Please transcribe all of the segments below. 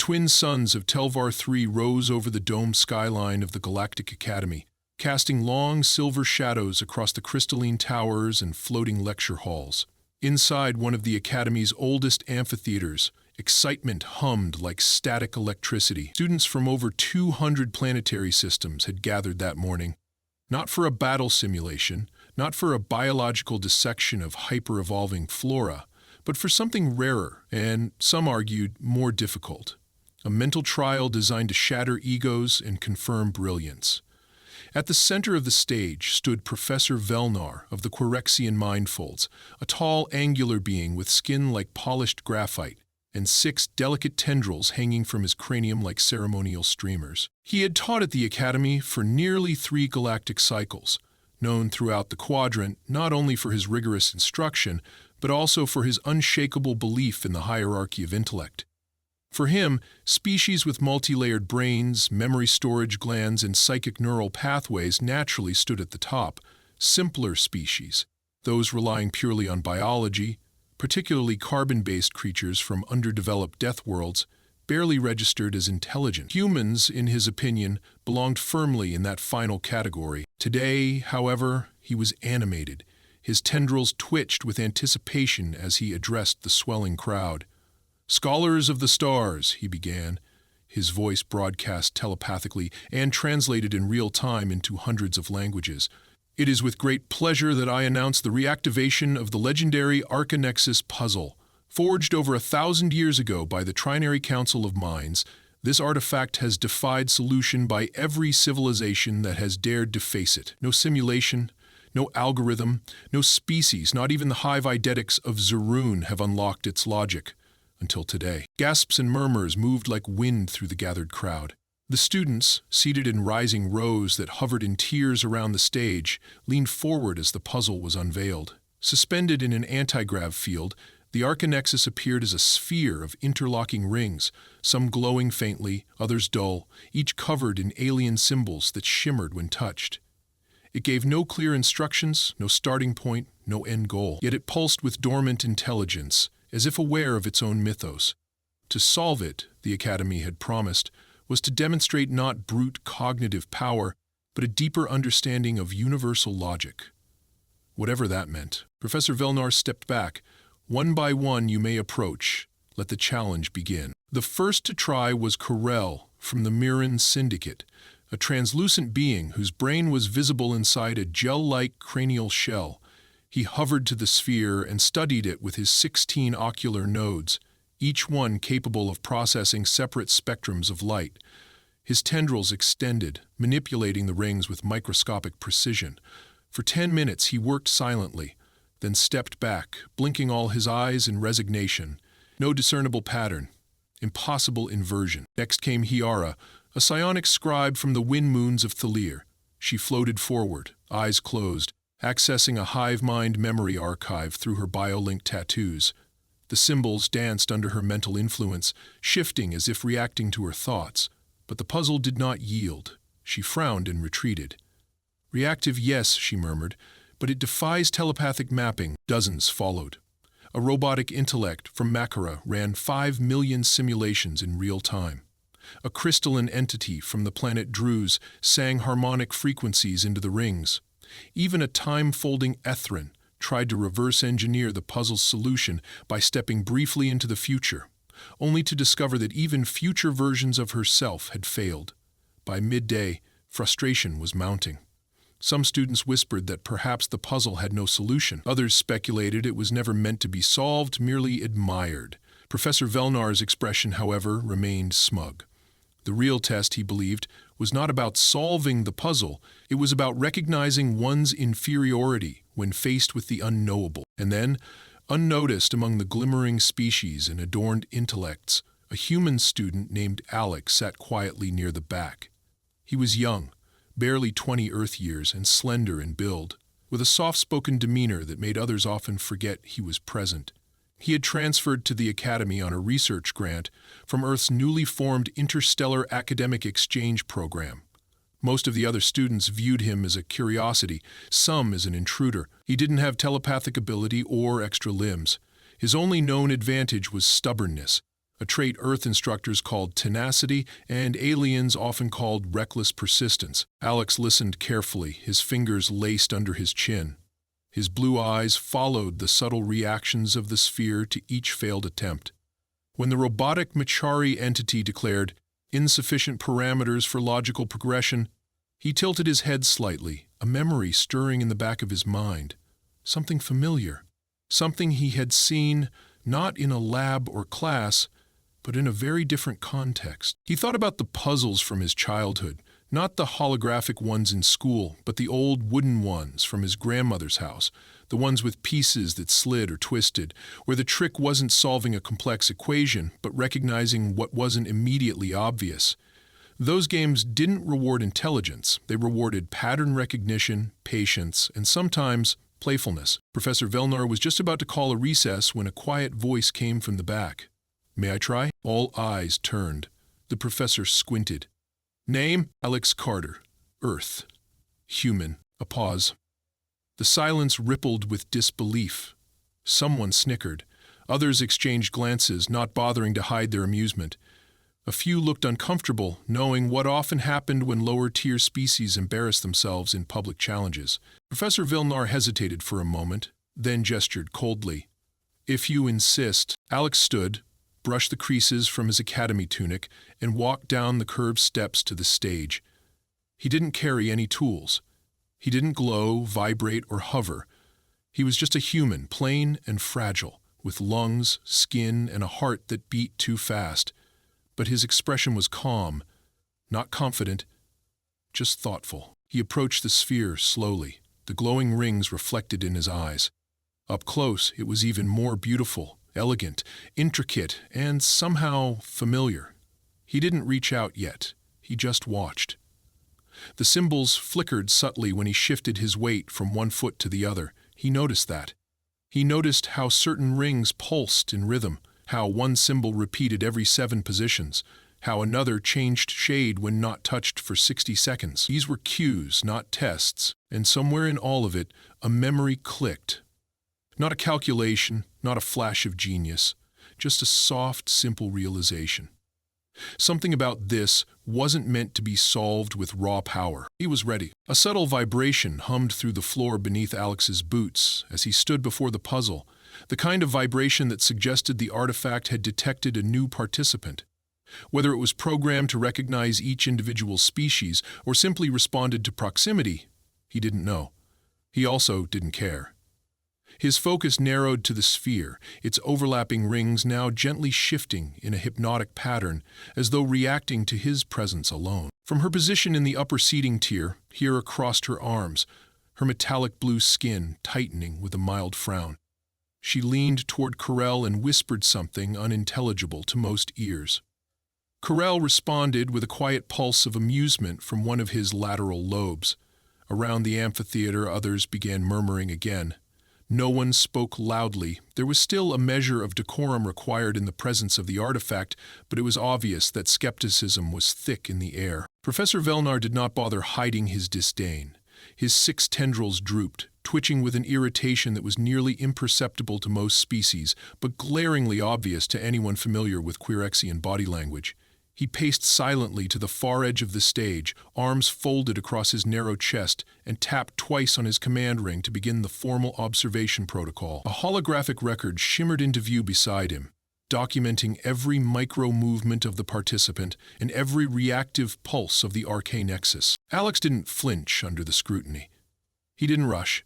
twin suns of Telvar III rose over the domed skyline of the Galactic Academy, casting long silver shadows across the crystalline towers and floating lecture halls. Inside one of the Academy's oldest amphitheaters, excitement hummed like static electricity. Students from over 200 planetary systems had gathered that morning, not for a battle simulation, not for a biological dissection of hyper-evolving flora, but for something rarer and, some argued, more difficult. A mental trial designed to shatter egos and confirm brilliance. At the center of the stage stood Professor Velnar of the Quirexian Mindfolds, a tall, angular being with skin like polished graphite and 6 delicate tendrils hanging from his cranium like ceremonial streamers. He had taught at the Academy for nearly 3 galactic cycles, known throughout the quadrant not only for his rigorous instruction, but also for his unshakable belief in the hierarchy of intellect. For him, species with multi-layered brains, memory storage glands, and psychic neural pathways naturally stood at the top. Simpler species, those relying purely on biology, particularly carbon-based creatures from underdeveloped death worlds, barely registered as intelligent. Humans, in his opinion, belonged firmly in that final category. Today, however, he was animated. His tendrils twitched with anticipation as he addressed the swelling crowd. "Scholars of the stars," he began, his voice broadcast telepathically and translated in real time into hundreds of languages. "It is with great pleasure that I announce the reactivation of the legendary Arcanexus puzzle. Forged over 1,000 years ago by the Trinary Council of Minds, this artifact has defied solution by every civilization that has dared to face it. No simulation, no algorithm, no species, not even the hive eidetics of Zerun have unlocked its logic. Until today." Gasps and murmurs moved like wind through the gathered crowd. The students, seated in rising rows that hovered in tiers around the stage, leaned forward as the puzzle was unveiled. Suspended in an anti-grav field, the Arcanexus appeared as a sphere of interlocking rings, some glowing faintly, others dull, each covered in alien symbols that shimmered when touched. It gave no clear instructions, no starting point, no end goal. Yet it pulsed with dormant intelligence, as if aware of its own mythos. To solve it, the Academy had promised, was to demonstrate not brute cognitive power, but a deeper understanding of universal logic. Whatever that meant. Professor Velnar stepped back. "One by one you may approach. Let the challenge begin." The first to try was Corel from the Mirren Syndicate, a translucent being whose brain was visible inside a gel-like cranial shell. He hovered to the sphere and studied it with his 16 ocular nodes, each one capable of processing separate spectrums of light. His tendrils extended, manipulating the rings with microscopic precision. For 10 minutes he worked silently, then stepped back, blinking all his eyes in resignation. No discernible pattern. Impossible inversion. Next came Hiara, a psionic scribe from the wind moons of Thalir. She floated forward, eyes closed, accessing a hive mind memory archive through her biolink tattoos. The symbols danced under her mental influence, shifting as if reacting to her thoughts. But the puzzle did not yield. She frowned and retreated. "Reactive, yes," she murmured, "but it defies telepathic mapping." Dozens followed. A robotic intellect from Makara ran 5 million simulations in real time. A crystalline entity from the planet Druz sang harmonic frequencies into the rings. Even a time-folding Ethrin tried to reverse-engineer the puzzle's solution by stepping briefly into the future, only to discover that even future versions of herself had failed. By midday, frustration was mounting. Some students whispered that perhaps the puzzle had no solution. Others speculated it was never meant to be solved, merely admired. Professor Velnar's expression, however, remained smug. The real test, he believed, was not about solving the puzzle, it was about recognizing one's inferiority when faced with the unknowable. And then, unnoticed among the glimmering species and adorned intellects, a human student named Alex sat quietly near the back. He was young, barely 20 Earth years, and slender in build, with a soft-spoken demeanor that made others often forget he was present. He had transferred to the Academy on a research grant from Earth's newly formed Interstellar Academic Exchange Program. Most of the other students viewed him as a curiosity, some as an intruder. He didn't have telepathic ability or extra limbs. His only known advantage was stubbornness, a trait Earth instructors called tenacity and aliens often called reckless persistence. Alex listened carefully, his fingers laced under his chin. His blue eyes followed the subtle reactions of the sphere to each failed attempt. When the robotic Machari entity declared insufficient parameters for logical progression, he tilted his head slightly, a memory stirring in the back of his mind. Something familiar. Something he had seen, not in a lab or class, but in a very different context. He thought about the puzzles from his childhood, not the holographic ones in school, but the old wooden ones from his grandmother's house, the ones with pieces that slid or twisted, where the trick wasn't solving a complex equation, but recognizing what wasn't immediately obvious. Those games didn't reward intelligence. They rewarded pattern recognition, patience, and sometimes playfulness. Professor Velnar was just about to call a recess when a quiet voice came from the back. "May I try?" All eyes turned. The professor squinted. "Name?" "Alex Carter. Earth. Human." A pause. The silence rippled with disbelief. Someone snickered. Others exchanged glances, not bothering to hide their amusement. A few looked uncomfortable, knowing what often happened when lower-tier species embarrassed themselves in public challenges. Professor Vilnar hesitated for a moment, then gestured coldly. "If you insist." Alex stood, brushed the creases from his academy tunic, and walked down the curved steps to the stage. He didn't carry any tools. He didn't glow, vibrate, or hover. He was just a human, plain and fragile, with lungs, skin, and a heart that beat too fast. But his expression was calm, not confident, just thoughtful. He approached the sphere slowly, the glowing rings reflected in his eyes. Up close, it was even more beautiful, elegant, intricate, and somehow familiar. He didn't reach out yet. He just watched. The symbols flickered subtly when he shifted his weight from one foot to the other. He noticed that. He noticed how certain rings pulsed in rhythm, how one symbol repeated every 7 positions, how another changed shade when not touched for 60 seconds. These were cues, not tests, and somewhere in all of it, a memory clicked. Not a calculation, not a flash of genius, just a soft, simple realization. Something about this wasn't meant to be solved with raw power. He was ready. A subtle vibration hummed through the floor beneath Alex's boots as he stood before the puzzle, the kind of vibration that suggested the artifact had detected a new participant. Whether it was programmed to recognize each individual species or simply responded to proximity, he didn't know. He also didn't care. His focus narrowed to the sphere, its overlapping rings now gently shifting in a hypnotic pattern, as though reacting to his presence alone. From her position in the upper seating tier, Hera crossed her arms, her metallic blue skin tightening with a mild frown. She leaned toward Corel and whispered something unintelligible to most ears. Corel responded with a quiet pulse of amusement from one of his lateral lobes. Around the amphitheater, others began murmuring again. No one spoke loudly. There was still a measure of decorum required in the presence of the artifact, but it was obvious that skepticism was thick in the air. Professor Velnar did not bother hiding his disdain. His 6 tendrils drooped, twitching with an irritation that was nearly imperceptible to most species, but glaringly obvious to anyone familiar with Queerexian body language. He paced silently to the far edge of the stage, arms folded across his narrow chest, and tapped twice on his command ring to begin the formal observation protocol. A holographic record shimmered into view beside him, documenting every micro-movement of the participant and every reactive pulse of the arcane nexus. Alex didn't flinch under the scrutiny. He didn't rush.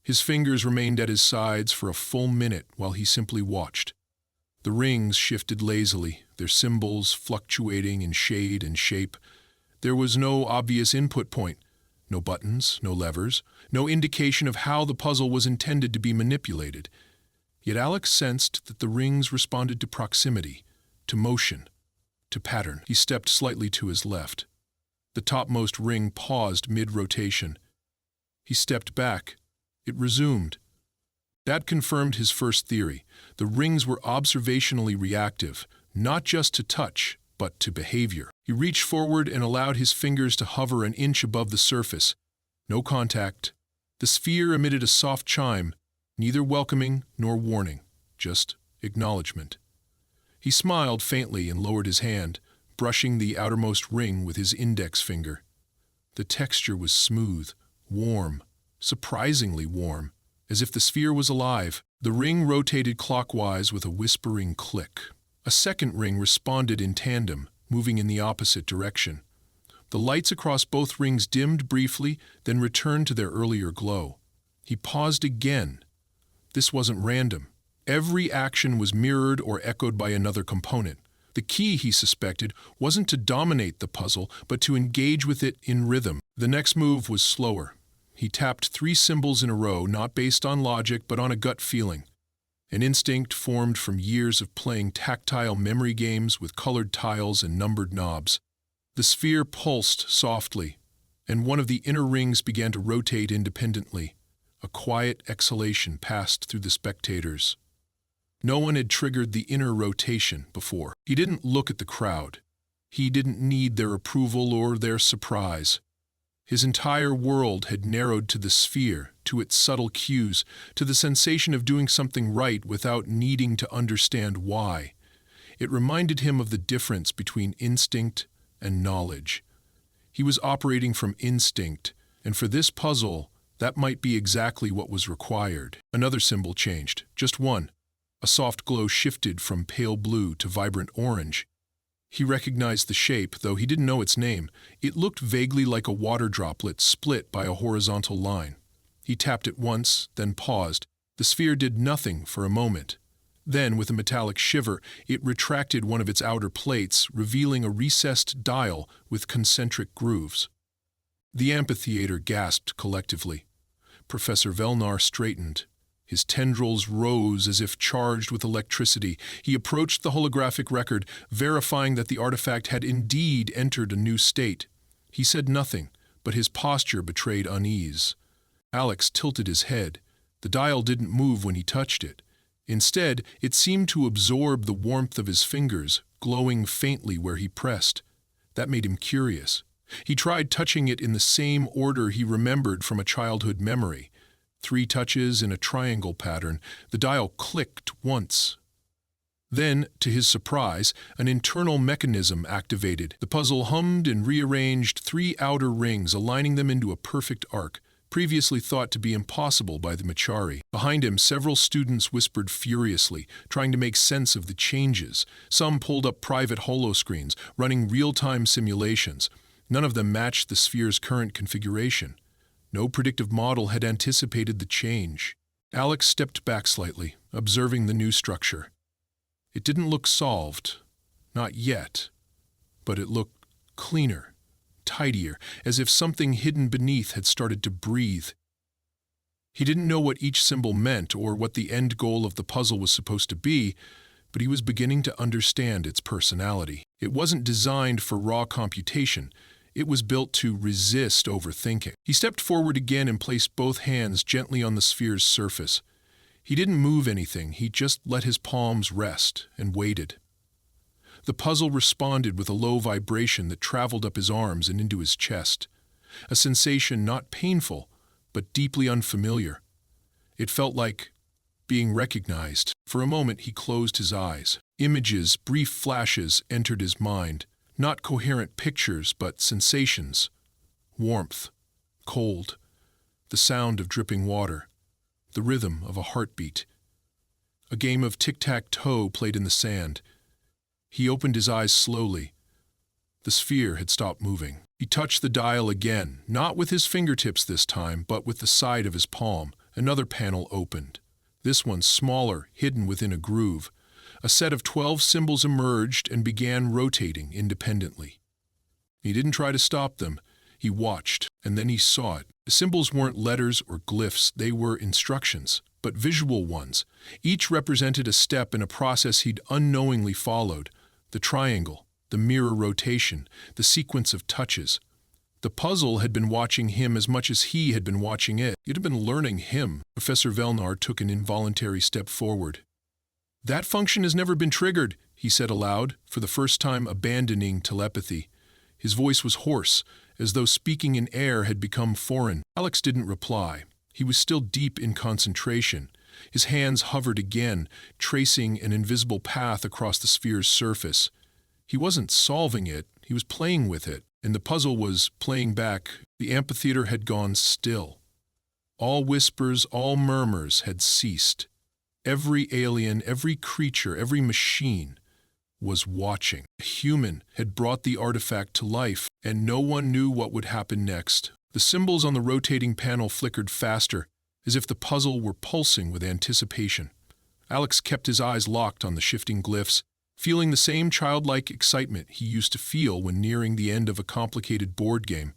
His fingers remained at his sides for a full minute while he simply watched. The rings shifted lazily, their symbols fluctuating in shade and shape. There was no obvious input point, no buttons, no levers, no indication of how the puzzle was intended to be manipulated. Yet Alex sensed that the rings responded to proximity, to motion, to pattern. He stepped slightly to his left. The topmost ring paused mid-rotation. He stepped back. It resumed. That confirmed his first theory. The rings were observationally reactive, not just to touch, but to behavior. He reached forward and allowed his fingers to hover an inch above the surface. No contact. The sphere emitted a soft chime, neither welcoming nor warning, just acknowledgement. He smiled faintly and lowered his hand, brushing the outermost ring with his index finger. The texture was smooth, warm, surprisingly warm, as if the sphere was alive. The ring rotated clockwise with a whispering click. A second ring responded in tandem, moving in the opposite direction. The lights across both rings dimmed briefly, then returned to their earlier glow. He paused again. This wasn't random. Every action was mirrored or echoed by another component. The key, he suspected, wasn't to dominate the puzzle, but to engage with it in rhythm. The next move was slower. He tapped 3 symbols in a row, not based on logic, but on a gut feeling. An instinct formed from years of playing tactile memory games with colored tiles and numbered knobs. The sphere pulsed softly, and one of the inner rings began to rotate independently. A quiet exhalation passed through the spectators. No one had triggered the inner rotation before. He didn't look at the crowd. He didn't need their approval or their surprise. His entire world had narrowed to the sphere, to its subtle cues, to the sensation of doing something right without needing to understand why. It reminded him of the difference between instinct and knowledge. He was operating from instinct, and for this puzzle, that might be exactly what was required. Another symbol changed, just one. A soft glow shifted from pale blue to vibrant orange. He recognized the shape, though he didn't know its name. It looked vaguely like a water droplet split by a horizontal line. He tapped it once, then paused. The sphere did nothing for a moment. Then, with a metallic shiver, it retracted one of its outer plates, revealing a recessed dial with concentric grooves. The amphitheater gasped collectively. Professor Velnar straightened. His tendrils rose as if charged with electricity. He approached the holographic record, verifying that the artifact had indeed entered a new state. He said nothing, but his posture betrayed unease. Alex tilted his head. The dial didn't move when he touched it. Instead, it seemed to absorb the warmth of his fingers, glowing faintly where he pressed. That made him curious. He tried touching it in the same order he remembered from a childhood memory. 3 touches in a triangle pattern. The dial clicked once. Then, to his surprise, an internal mechanism activated. The puzzle hummed and rearranged 3 outer rings, aligning them into a perfect arc, previously thought to be impossible by the Machari. Behind him, several students whispered furiously, trying to make sense of the changes. Some pulled up private holoscreens, running real-time simulations. None of them matched the sphere's current configuration. No predictive model had anticipated the change. Alex stepped back slightly, observing the new structure. It didn't look solved, not yet, but it looked cleaner, tidier, as if something hidden beneath had started to breathe. He didn't know what each symbol meant or what the end goal of the puzzle was supposed to be, but he was beginning to understand its personality. It wasn't designed for raw computation. It was built to resist overthinking. He stepped forward again and placed both hands gently on the sphere's surface. He didn't move anything, he just let his palms rest and waited. The puzzle responded with a low vibration that traveled up his arms and into his chest. A sensation not painful, but deeply unfamiliar. It felt like being recognized. For a moment he closed his eyes. Images, brief flashes, entered his mind. Not coherent pictures, but sensations. Warmth, cold, the sound of dripping water, the rhythm of a heartbeat. A game of tic-tac-toe played in the sand. He opened his eyes slowly. The sphere had stopped moving. He touched the dial again, not with his fingertips this time, but with the side of his palm. Another panel opened. This one smaller, hidden within a groove. A set of 12 symbols emerged and began rotating independently. He didn't try to stop them. He watched, and then he saw it. The symbols weren't letters or glyphs, they were instructions, but visual ones. Each represented a step in a process he'd unknowingly followed. The triangle, the mirror rotation, the sequence of touches. The puzzle had been watching him as much as he had been watching it. It had been learning him. Professor Velnar took an involuntary step forward. "That function has never been triggered," he said aloud, for the first time abandoning telepathy. His voice was hoarse, as though speaking in air had become foreign. Alex didn't reply. He was still deep in concentration. His hands hovered again, tracing an invisible path across the sphere's surface. He wasn't solving it, he was playing with it, and the puzzle was playing back. The amphitheater had gone still. All whispers, all murmurs had ceased. Every alien, every creature, every machine was watching. A human had brought the artifact to life, and no one knew what would happen next. The symbols on the rotating panel flickered faster, as if the puzzle were pulsing with anticipation. Alex kept his eyes locked on the shifting glyphs, feeling the same childlike excitement he used to feel when nearing the end of a complicated board game.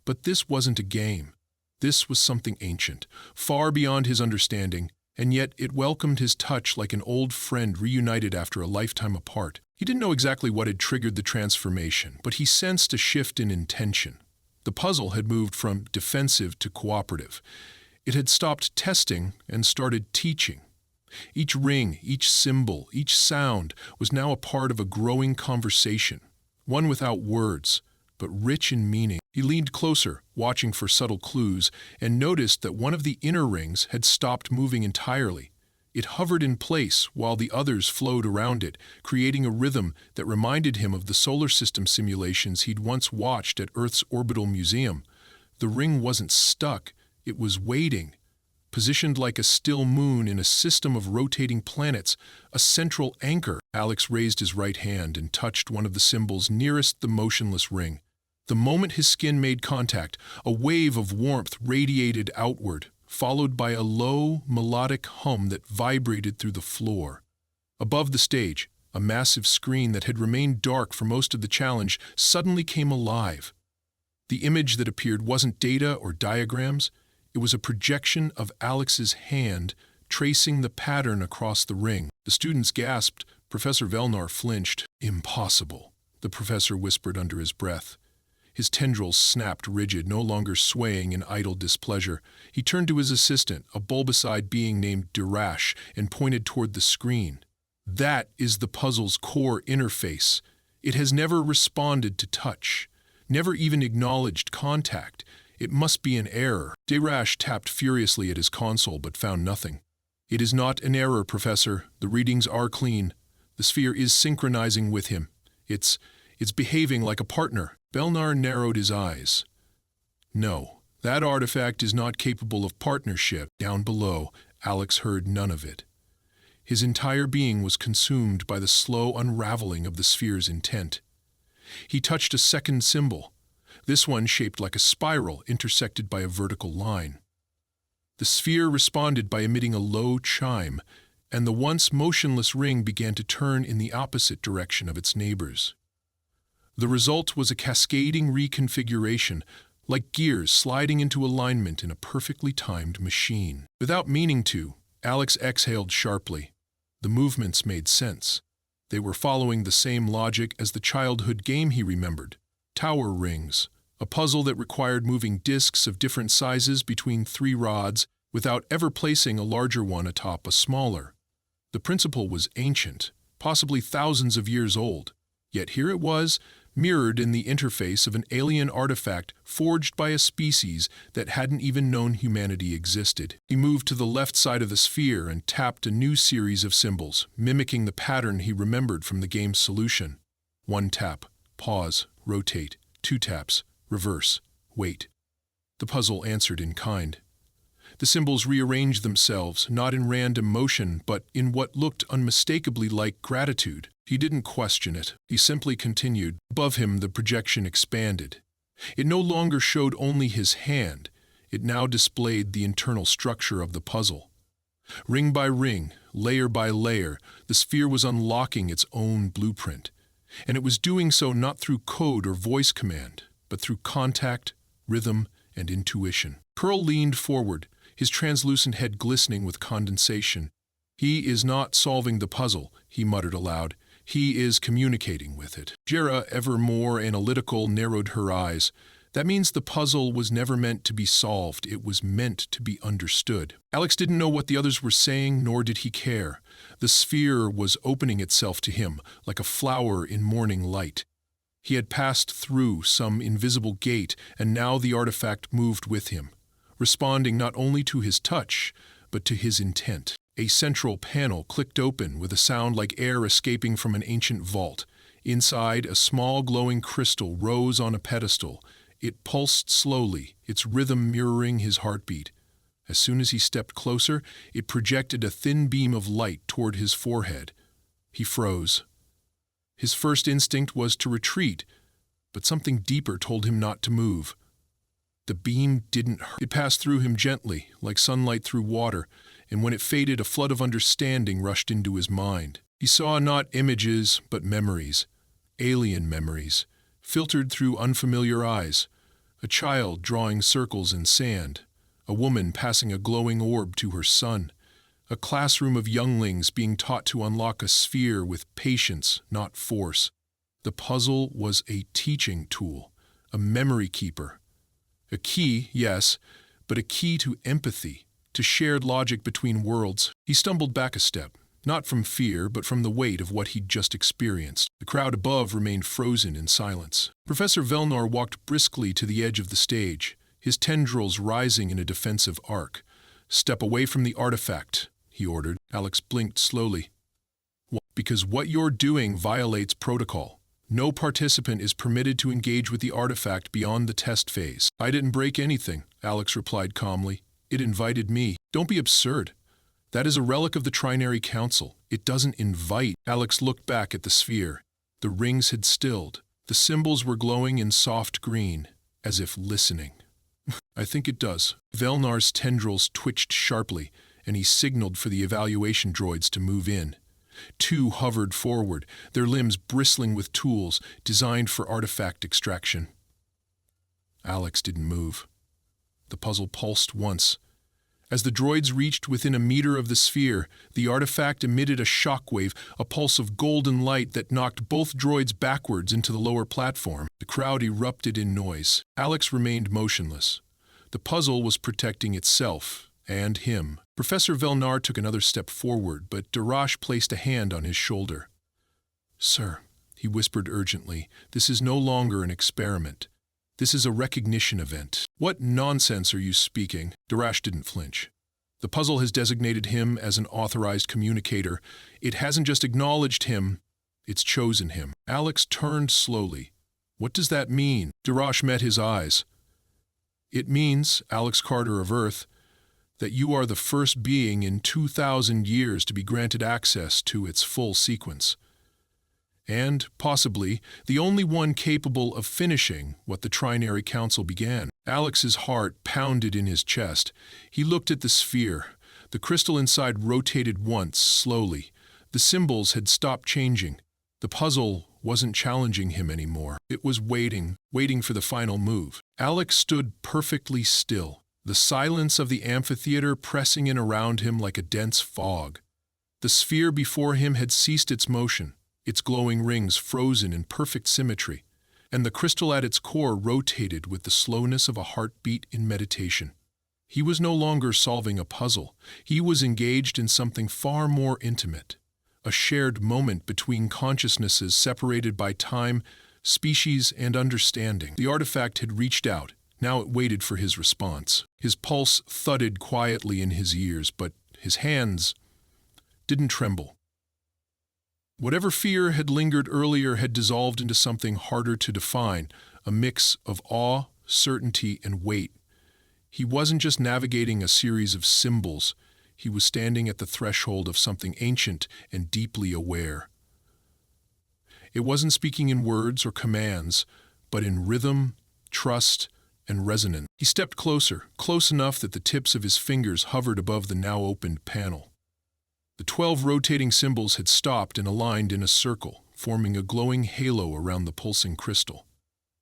But this wasn't a game. This was something ancient, far beyond his understanding, and yet it welcomed his touch like an old friend reunited after a lifetime apart. He didn't know exactly what had triggered the transformation, but he sensed a shift in intention. The puzzle had moved from defensive to cooperative. It had stopped testing and started teaching. Each ring, each symbol, each sound was now a part of a growing conversation, one without words, but rich in meaning. He leaned closer, watching for subtle clues, and noticed that one of the inner rings had stopped moving entirely. It hovered in place while the others flowed around it, creating a rhythm that reminded him of the solar system simulations he'd once watched at Earth's orbital museum. The ring wasn't stuck, it was waiting, positioned like a still moon in a system of rotating planets, a central anchor. Alex raised his right hand and touched one of the symbols nearest the motionless ring. The moment his skin made contact, a wave of warmth radiated outward, followed by a low, melodic hum that vibrated through the floor. Above the stage, a massive screen that had remained dark for most of the challenge suddenly came alive. The image that appeared wasn't data or diagrams. It was a projection of Alex's hand tracing the pattern across the ring. The students gasped. Professor Velnar flinched. "Impossible," the professor whispered under his breath. His tendrils snapped rigid, no longer swaying in idle displeasure. He turned to his assistant, a bulbous-eyed being named Dirash, and pointed toward the screen. "That is the puzzle's core interface. It has never responded to touch, never even acknowledged contact. It must be an error." Dirash tapped furiously at his console but found nothing. "It is not an error, Professor. The readings are clean. The sphere is synchronizing with him. It's behaving like a partner." Belnar narrowed his eyes. "No, that artifact is not capable of partnership." Down below, Alex heard none of it. His entire being was consumed by the slow unraveling of the sphere's intent. He touched a second symbol, this one shaped like a spiral intersected by a vertical line. The sphere responded by emitting a low chime, and the once motionless ring began to turn in the opposite direction of its neighbors. The result was a cascading reconfiguration, like gears sliding into alignment in a perfectly timed machine. Without meaning to, Alex exhaled sharply. The movements made sense. They were following the same logic as the childhood game he remembered. Tower rings, a puzzle that required moving discs of different sizes between 3 rods without ever placing a larger one atop a smaller. The principle was ancient, possibly thousands of years old, yet here it was, mirrored in the interface of an alien artifact forged by a species that hadn't even known humanity existed. He moved to the left side of the sphere and tapped a new series of symbols, mimicking the pattern he remembered from the game's solution. 1 tap, pause, rotate, 2 taps, reverse, wait. The puzzle answered in kind. The symbols rearranged themselves, not in random motion, but in what looked unmistakably like gratitude. He didn't question it. He simply continued. Above him, the projection expanded. It no longer showed only his hand. It now displayed the internal structure of the puzzle. Ring by ring, layer by layer, the sphere was unlocking its own blueprint. And it was doing so not through code or voice command, but through contact, rhythm, and intuition. Pearl leaned forward, his translucent head glistening with condensation. "He is not solving the puzzle," he muttered aloud. "He is communicating with it." Jera, ever more analytical, narrowed her eyes. "That means the puzzle was never meant to be solved. It was meant to be understood." Alex didn't know what the others were saying, nor did he care. The sphere was opening itself to him, like a flower in morning light. He had passed through some invisible gate, and now the artifact moved with him, responding not only to his touch, but to his intent. A central panel clicked open with a sound like air escaping from an ancient vault. Inside, a small glowing crystal rose on a pedestal. It pulsed slowly, its rhythm mirroring his heartbeat. As soon as he stepped closer, it projected a thin beam of light toward his forehead. He froze. His first instinct was to retreat, but something deeper told him not to move. The beam didn't hurt. It passed through him gently, like sunlight through water, and when it faded, a flood of understanding rushed into his mind. He saw not images, but memories. Alien memories, filtered through unfamiliar eyes. A child drawing circles in sand. A woman passing a glowing orb to her son. A classroom of younglings being taught to unlock a sphere with patience, not force. The puzzle was a teaching tool, a memory keeper. A key, yes, but a key to empathy, to shared logic between worlds. He stumbled back a step, not from fear, but from the weight of what he'd just experienced. The crowd above remained frozen in silence. Professor Velnar walked briskly to the edge of the stage, his tendrils rising in a defensive arc. "Step away from the artifact," he ordered. Alex blinked slowly. "Because what you're doing violates protocol. No participant is permitted to engage with the artifact beyond the test phase." "I didn't break anything," Alex replied calmly. "It invited me." "Don't be absurd. That is a relic of the Trinary Council. It doesn't invite." Alex looked back at the sphere. The rings had stilled. The symbols were glowing in soft green, as if listening. "I think it does." Velnar's tendrils twitched sharply, and he signaled for the evaluation droids to move in. Two hovered forward, their limbs bristling with tools designed for artifact extraction. Alex didn't move. The puzzle pulsed once. As the droids reached within a meter of the sphere, the artifact emitted a shockwave, a pulse of golden light that knocked both droids backwards into the lower platform. The crowd erupted in noise. Alex remained motionless. The puzzle was protecting itself and him. Professor Velnar took another step forward, but Darash placed a hand on his shoulder. "Sir," he whispered urgently, "this is no longer an experiment. This is a recognition event." "What nonsense are you speaking?" Darash didn't flinch. "The puzzle has designated him as an authorized communicator. It hasn't just acknowledged him, it's chosen him." Alex turned slowly. "What does that mean?" Darash met his eyes. "It means, Alex Carter of Earth, that you are the first being in 2,000 years to be granted access to its full sequence. And, possibly, the only one capable of finishing what the Trinary Council began." Alex's heart pounded in his chest. He looked at the sphere. The crystal inside rotated once, slowly. The symbols had stopped changing. The puzzle wasn't challenging him anymore. It was waiting for the final move. Alex stood perfectly still, the silence of the amphitheater pressing in around him like a dense fog. The sphere before him had ceased its motion, its glowing rings frozen in perfect symmetry, and the crystal at its core rotated with the slowness of a heartbeat in meditation. He was no longer solving a puzzle. He was engaged in something far more intimate, a shared moment between consciousnesses separated by time, species, and understanding. The artifact had reached out. Now it waited for his response. His pulse thudded quietly in his ears, but his hands didn't tremble. Whatever fear had lingered earlier had dissolved into something harder to define, a mix of awe, certainty, and weight. He wasn't just navigating a series of symbols. He was standing at the threshold of something ancient and deeply aware. It wasn't speaking in words or commands, but in rhythm, trust, and resonance. He stepped closer, close enough that the tips of his fingers hovered above the now opened panel. The 12 rotating symbols had stopped and aligned in a circle, forming a glowing halo around the pulsing crystal.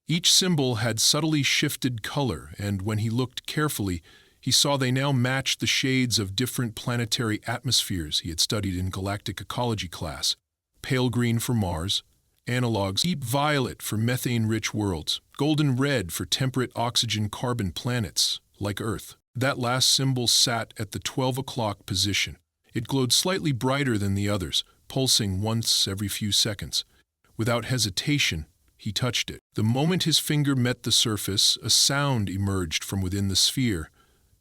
Each symbol had subtly shifted color, and when he looked carefully, he saw they now matched the shades of different planetary atmospheres he had studied in galactic ecology class. Pale green for Mars, analogs deep violet for methane-rich worlds, golden red for temperate oxygen-carbon planets, like Earth. That last symbol sat at the 12 o'clock position. It glowed slightly brighter than the others, pulsing once every few seconds. Without hesitation, he touched it. The moment his finger met the surface, a sound emerged from within the sphere,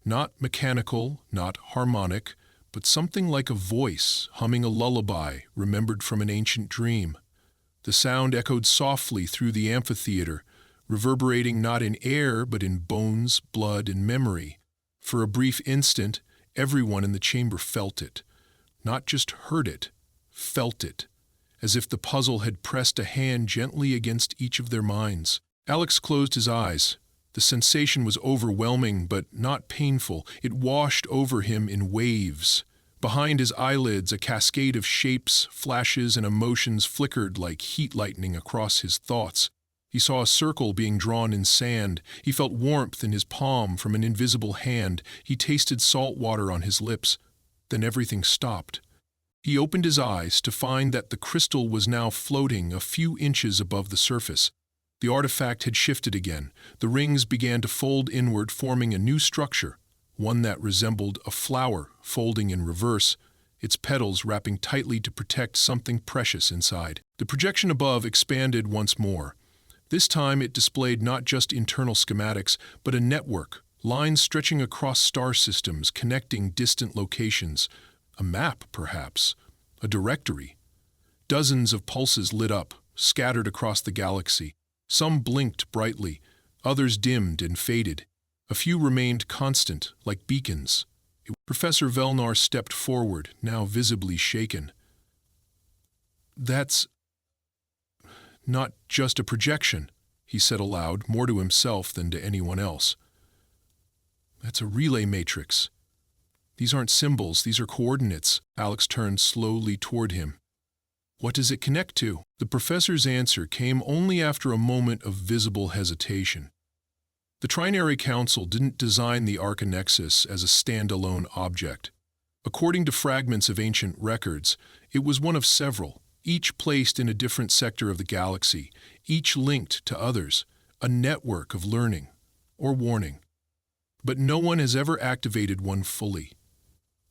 Not mechanical, not harmonic, but something like a voice humming a lullaby remembered from an ancient dream. The sound echoed softly through the amphitheater, reverberating not in air but in bones, blood, and memory. For a brief instant, everyone in the chamber felt it. Not just heard it, felt it, as if the puzzle had pressed a hand gently against each of their minds. Alex closed his eyes. The sensation was overwhelming, but not painful. It washed over him in waves. Behind his eyelids, a cascade of shapes, flashes, and emotions flickered like heat lightning across his thoughts. He saw a circle being drawn in sand. He felt warmth in his palm from an invisible hand. He tasted salt water on his lips. Then everything stopped. He opened his eyes to find that the crystal was now floating a few inches above the surface. The artifact had shifted again. The rings began to fold inward, forming a new structure, one that resembled a flower folding in reverse, its petals wrapping tightly to protect something precious inside. The projection above expanded once more. This time it displayed not just internal schematics, but a network, lines stretching across star systems, connecting distant locations. A map, perhaps. A directory. Dozens of pulses lit up, scattered across the galaxy. Some blinked brightly, others dimmed and faded. A few remained constant, like beacons. Professor Velnar stepped forward, now visibly shaken. "That's not just a projection," he said aloud, more to himself than to anyone else. "That's a relay matrix. These aren't symbols, these are coordinates." Alex turned slowly toward him. "What does it connect to?" The professor's answer came only after a moment of visible hesitation. The Trinary Council didn't design the Arcanexus as a standalone object. According to fragments of ancient records, it was one of several, each placed in a different sector of the galaxy, each linked to others, a network of learning or warning. But no one has ever activated one fully.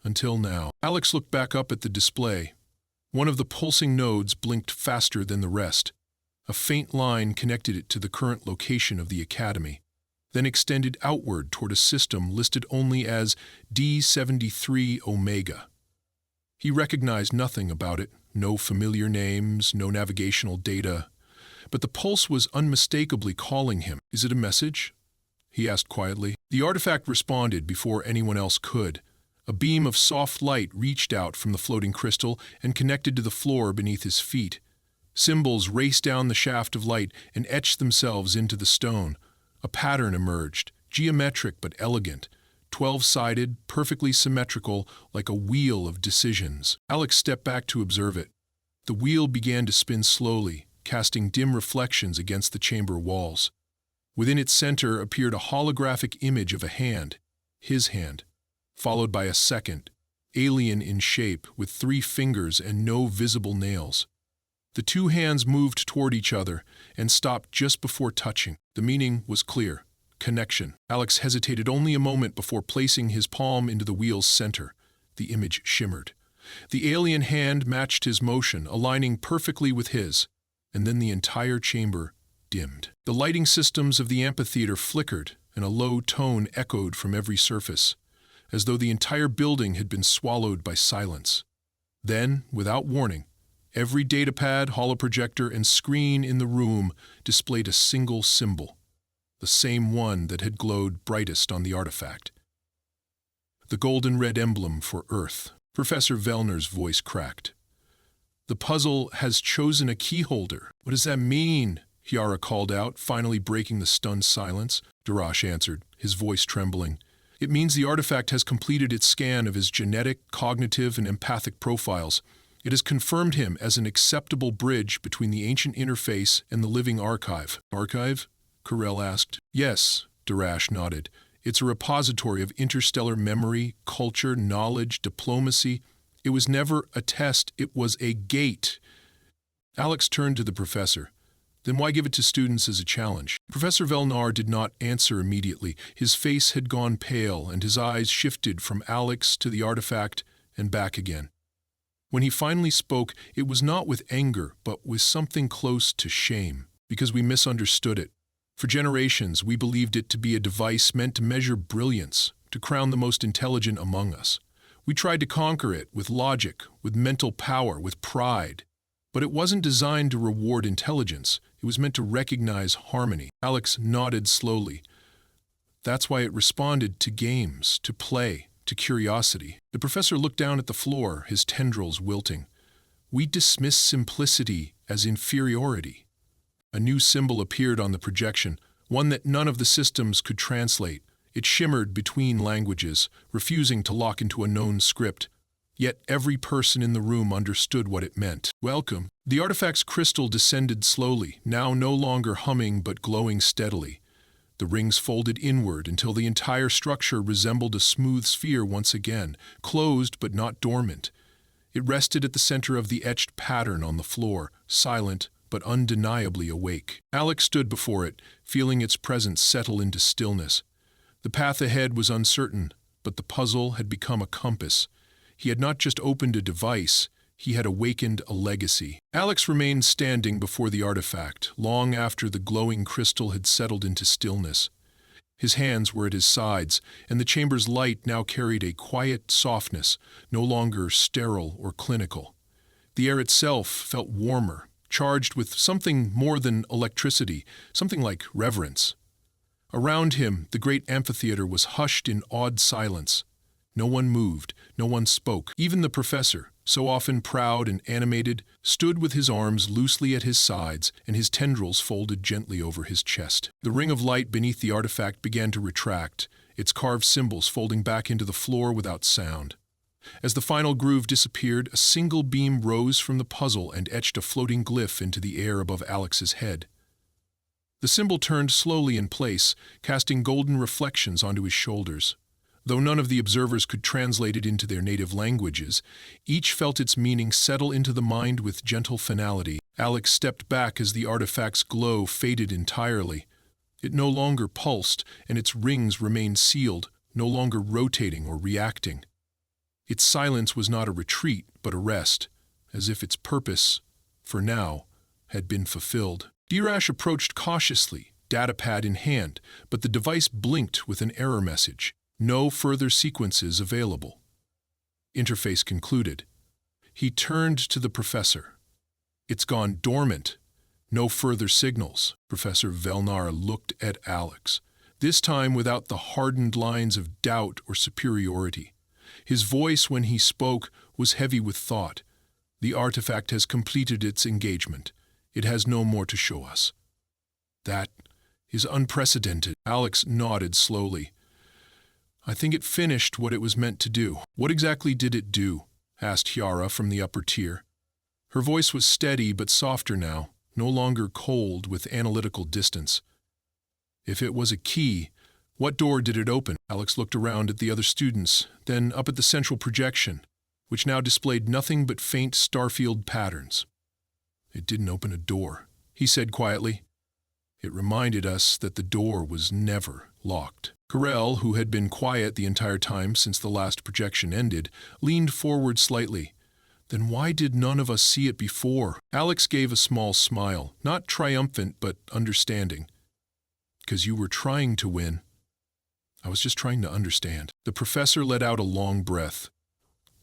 Until now. Alex looked back up at the display. One of the pulsing nodes blinked faster than the rest. A faint line connected it to the current location of the Academy, then extended outward toward a system listed only as D73 Omega. He recognized nothing about it, no familiar names, no navigational data, but the pulse was unmistakably calling him. "Is it a message?" he asked quietly. The artifact responded before anyone else could. A beam of soft light reached out from the floating crystal and connected to the floor beneath his feet. Symbols raced down the shaft of light and etched themselves into the stone. A pattern emerged, geometric but elegant, 12-sided, perfectly symmetrical, like a wheel of decisions. Alex stepped back to observe it. The wheel began to spin slowly, casting dim reflections against the chamber walls. Within its center appeared a holographic image of a hand, his hand, followed by a second, alien in shape, with 3 fingers and no visible nails. The 2 hands moved toward each other and stopped just before touching. The meaning was clear. Connection. Alex hesitated only a moment before placing his palm into the wheel's center. The image shimmered. The alien hand matched his motion, aligning perfectly with his, and then the entire chamber dimmed. The lighting systems of the amphitheater flickered, and a low tone echoed from every surface, as though the entire building had been swallowed by silence. Then, without warning, every datapad, holoprojector, and screen in the room displayed a single symbol, the same one that had glowed brightest on the artifact. The golden red emblem for Earth. Professor Velner's voice cracked. "The puzzle has chosen a keyholder." "What does that mean?" Kiara called out, finally breaking the stunned silence. Darash answered, his voice trembling. "It means the artifact has completed its scan of his genetic, cognitive, and empathic profiles. It has confirmed him as an acceptable bridge between the ancient interface and the living archive." "Archive?" Carell asked. "Yes," Darash nodded. "It's a repository of interstellar memory, culture, knowledge, diplomacy. It was never a test, it was a gate." Alex turned to the professor. "Then why give it to students as a challenge?" Professor Velnar did not answer immediately. His face had gone pale, and his eyes shifted from Alex to the artifact and back again. When he finally spoke, it was not with anger, but with something close to shame, because we misunderstood it. For generations, we believed it to be a device meant to measure brilliance, to crown the most intelligent among us. We tried to conquer it with logic, with mental power, with pride. But it wasn't designed to reward intelligence. It was meant to recognize harmony. Alex nodded slowly. That's why it responded to games, to play, to curiosity. The professor looked down at the floor, his tendrils wilting. We dismiss simplicity as inferiority. A new symbol appeared on the projection, one that none of the systems could translate. It shimmered between languages, refusing to lock into a known script. Yet every person in the room understood what it meant. Welcome. The artifact's crystal descended slowly, now no longer humming but glowing steadily. The rings folded inward until the entire structure resembled a smooth sphere once again, closed but not dormant. It rested at the center of the etched pattern on the floor, silent but undeniably awake. Alex stood before it, feeling its presence settle into stillness. The path ahead was uncertain, but the puzzle had become a compass. He had not just opened a device, he had awakened a legacy. Alex remained standing before the artifact, long after the glowing crystal had settled into stillness. His hands were at his sides, and the chamber's light now carried a quiet softness, no longer sterile or clinical. The air itself felt warmer, charged with something more than electricity, something like reverence. Around him, the great amphitheater was hushed in awed silence. No one moved, no one spoke. Even the professor, so often proud and animated, stood with his arms loosely at his sides and his tendrils folded gently over his chest. The ring of light beneath the artifact began to retract, its carved symbols folding back into the floor without sound. As the final groove disappeared, a single beam rose from the puzzle and etched a floating glyph into the air above Alex's head. The symbol turned slowly in place, casting golden reflections onto his shoulders. Though none of the observers could translate it into their native languages, each felt its meaning settle into the mind with gentle finality. Alex stepped back as the artifact's glow faded entirely. It no longer pulsed, and its rings remained sealed, no longer rotating or reacting. Its silence was not a retreat, but a rest, as if its purpose, for now, had been fulfilled. Dirash approached cautiously, datapad in hand, but the device blinked with an error message. No further sequences available. Interface concluded. He turned to the professor. It's gone dormant. No further signals. Professor Velnar looked at Alex, this time without the hardened lines of doubt or superiority. His voice, when he spoke, was heavy with thought. The artifact has completed its engagement. It has no more to show us. That is unprecedented. Alex nodded slowly. I think it finished what it was meant to do. What exactly did it do? Asked Hyara from the upper tier. Her voice was steady but softer now, no longer cold with analytical distance. If it was a key, what door did it open? Alex looked around at the other students, then up at the central projection, which now displayed nothing but faint starfield patterns. It didn't open a door, he said quietly. It reminded us that the door was never locked. Corell, who had been quiet the entire time since the last projection ended, leaned forward slightly. Then why did none of us see it before? Alex gave a small smile, not triumphant but understanding. Because you were trying to win. I was just trying to understand. The professor let out a long breath.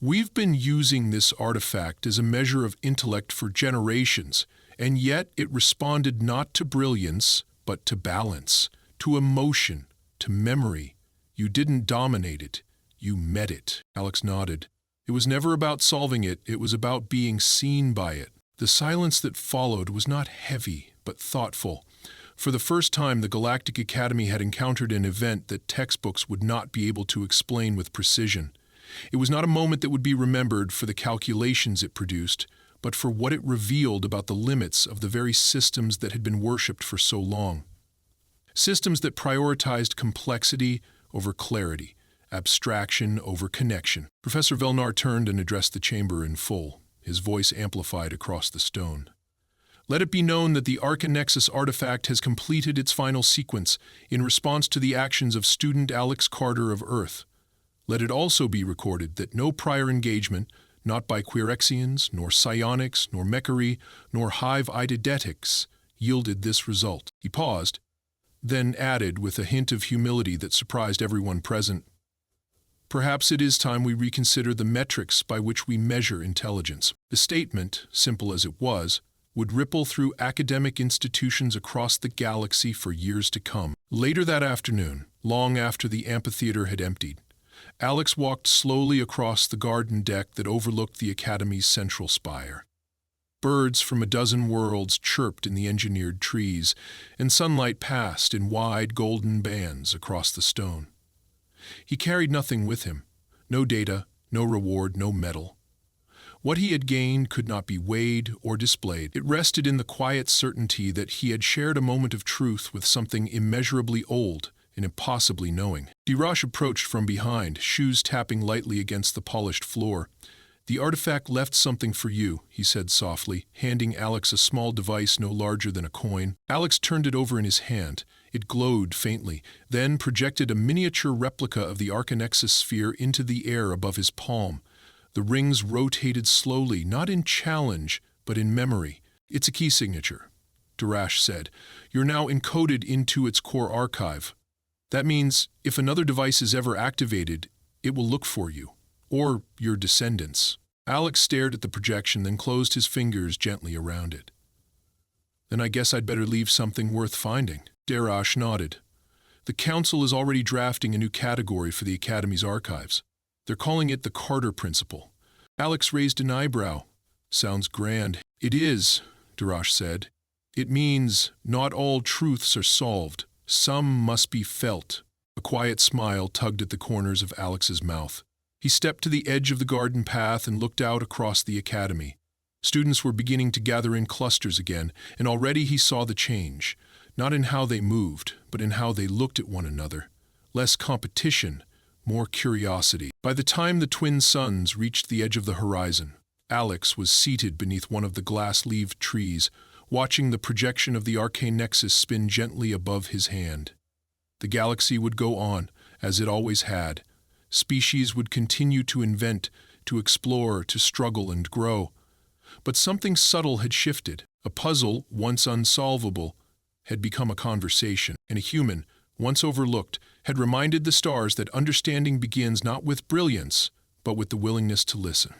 We've been using this artifact as a measure of intellect for generations, and yet it responded not to brilliance, but to balance, to emotion, to memory. You didn't dominate it. You met it. Alex nodded. It was never about solving it. It was about being seen by it. The silence that followed was not heavy, but thoughtful. For the first time, the Galactic Academy had encountered an event that textbooks would not be able to explain with precision. It was not a moment that would be remembered for the calculations it produced, but for what it revealed about the limits of the very systems that had been worshipped for so long. Systems that prioritized complexity over clarity, abstraction over connection. Professor Velnar turned and addressed the chamber in full, his voice amplified across the stone. Let it be known that the Arcanexus artifact has completed its final sequence in response to the actions of student Alex Carter of Earth. Let it also be recorded that no prior engagement, not by Queerexians, nor psionics, nor Mechari, nor hive eididetics, yielded this result. He paused, then added with a hint of humility that surprised everyone present, Perhaps it is time we reconsider the metrics by which we measure intelligence. The statement, simple as it was, would ripple through academic institutions across the galaxy for years to come. Later that afternoon, long after the amphitheater had emptied, Alex walked slowly across the garden deck that overlooked the Academy's central spire. Birds from a dozen worlds chirped in the engineered trees, and sunlight passed in wide golden bands across the stone. He carried nothing with him, no data, no reward, no medal. What he had gained could not be weighed or displayed. It rested in the quiet certainty that he had shared a moment of truth with something immeasurably old and impossibly knowing. Dirash approached from behind, shoes tapping lightly against the polished floor. "The artifact left something for you," he said softly, handing Alex a small device no larger than a coin. Alex turned it over in his hand. It glowed faintly, then projected a miniature replica of the Arcanexus sphere into the air above his palm. The rings rotated slowly, not in challenge, but in memory. "It's a key signature," Dirash said. "You're now encoded into its core archive. That means if another device is ever activated, it will look for you, or your descendants." Alex stared at the projection, then closed his fingers gently around it. "Then I guess I'd better leave something worth finding." Dirash nodded. "The Council is already drafting a new category for the Academy's archives. They're calling it the Carter Principle." Alex raised an eyebrow. "Sounds grand." "It is," Dirash said. "It means not all truths are solved. Some must be felt." A quiet smile tugged at the corners of Alex's mouth. He stepped to the edge of the garden path and looked out across the Academy. Students were beginning to gather in clusters again, and already he saw the change, not in how they moved, but in how they looked at one another. Less competition, more curiosity. By the time the twin suns reached the edge of the horizon, Alex was seated beneath one of the glass-leaved trees, watching the projection of the arcane nexus spin gently above his hand. The galaxy would go on, as it always had. Species would continue to invent, to explore, to struggle and grow. But something subtle had shifted. A puzzle, once unsolvable, had become a conversation, and a human, once overlooked, had reminded the stars that understanding begins not with brilliance, but with the willingness to listen.